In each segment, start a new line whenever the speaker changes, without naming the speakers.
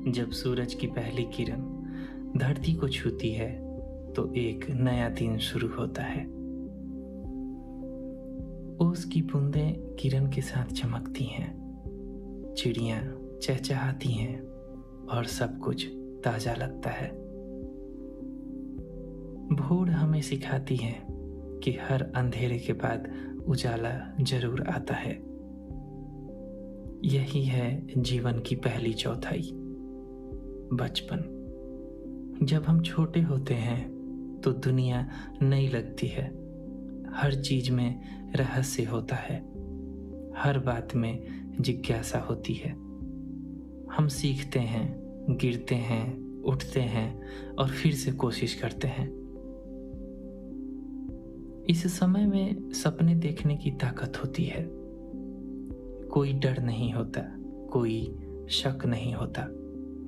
जब सूरज की पहली किरण धरती को छूती है तो एक नया दिन शुरू होता है। ओस की बूंदें किरण के साथ चमकती हैं, चिड़ियां चहचहाती हैं और सब कुछ ताजा लगता है। भोर हमें सिखाती है कि हर अंधेरे के बाद उजाला जरूर आता है। यही है जीवन की पहली चौथाई, बचपन। जब हम छोटे होते हैं तो दुनिया नई लगती है। हर चीज में रहस्य होता है, हर बात में जिज्ञासा होती है। हम सीखते हैं, गिरते हैं, उठते हैं और फिर से कोशिश करते हैं। इस समय में सपने देखने की ताकत होती है। कोई डर नहीं होता, कोई शक नहीं होता,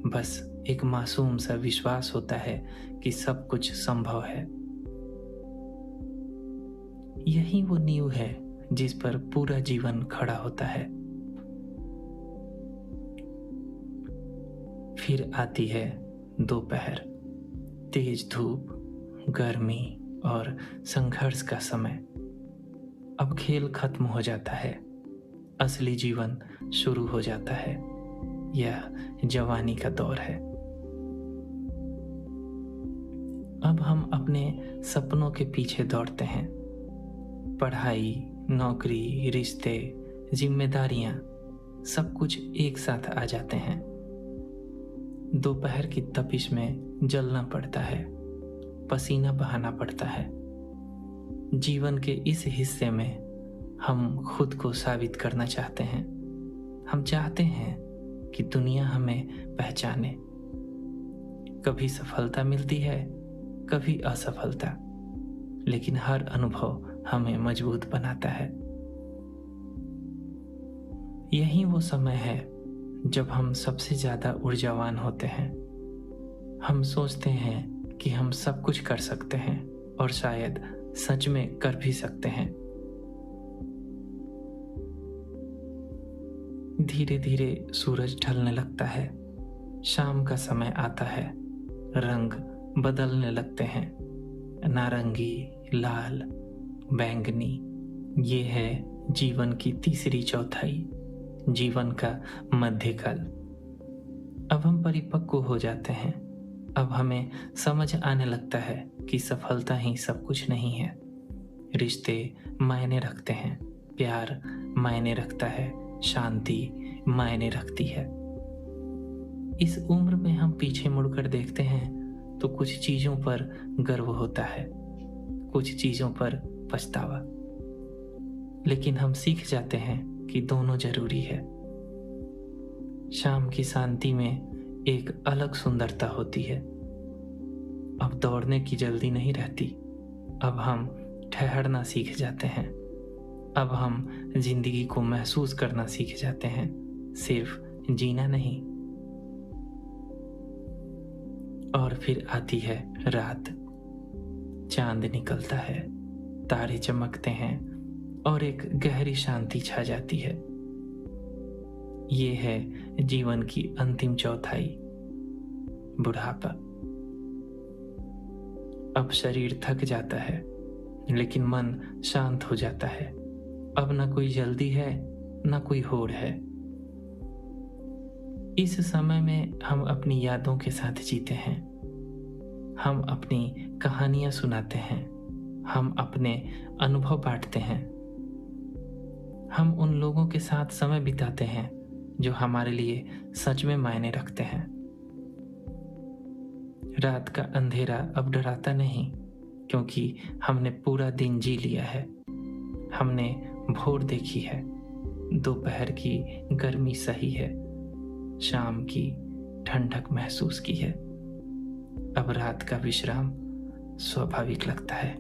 बस एक मासूम सा विश्वास होता है कि सब कुछ संभव है। यही वो नींव है जिस पर पूरा जीवन खड़ा होता है। फिर आती है दोपहर, तेज धूप, गर्मी और संघर्ष का समय। अब खेल खत्म हो जाता है, असली जीवन शुरू हो जाता है। यह जवानी का दौर है। अब हम अपने सपनों के पीछे दौड़ते हैं। पढ़ाई, नौकरी, रिश्ते, जिम्मेदारियां, सब कुछ एक साथ आ जाते हैं। दोपहर की तपिश में जलना पड़ता है, पसीना बहाना पड़ता है। जीवन के इस हिस्से में हम खुद को साबित करना चाहते हैं। हम चाहते हैं कि दुनिया हमें पहचाने। कभी सफलता मिलती है, कभी असफलता, लेकिन हर अनुभव हमें मजबूत बनाता है। यही वो समय है जब हम सबसे ज्यादा ऊर्जावान होते हैं। हम सोचते हैं कि हम सब कुछ कर सकते हैं और शायद सच में कर भी सकते हैं। धीरे धीरे सूरज ढलने लगता है, शाम का समय आता है, रंग बदलने लगते हैं, नारंगी, लाल, बैंगनी। ये है जीवन की तीसरी चौथाई, जीवन का मध्यकाल। अब हम परिपक्व हो जाते हैं। अब हमें समझ आने लगता है कि सफलता ही सब कुछ नहीं है। रिश्ते मायने रखते हैं, प्यार मायने रखता है, शांति मायने रखती है। इस उम्र में हम पीछे मुड़कर देखते हैं तो कुछ चीजों पर गर्व होता है, कुछ चीजों पर पछतावा। लेकिन हम सीख जाते हैं कि दोनों जरूरी है। शाम की शांति में एक अलग सुंदरता होती है। अब दौड़ने की जल्दी नहीं रहती। अब हम ठहरना सीख जाते हैं। अब हम जिंदगी को महसूस करना सीख जाते हैं, सिर्फ जीना नहीं। और फिर आती है रात। चांद निकलता है, तारे चमकते हैं और एक गहरी शांति छा जाती है। ये है जीवन की अंतिम चौथाई, बुढ़ापा। अब शरीर थक जाता है, लेकिन मन शांत हो जाता है। अब ना कोई जल्दी है, ना कोई होड़ है। इस समय में हम अपनी यादों के साथ जीते हैं। हम अपनी कहानियां सुनाते हैं, हम अपने अनुभव बांटते हैं। हम उन लोगों के साथ समय बिताते हैं जो हमारे लिए सच में मायने रखते हैं। रात का अंधेरा अब डराता नहीं, क्योंकि हमने पूरा दिन जी लिया है। हमने भोर देखी है, दोपहर की गर्मी सही है, शाम की ठंडक महसूस की है। अब रात का विश्राम स्वाभाविक लगता है।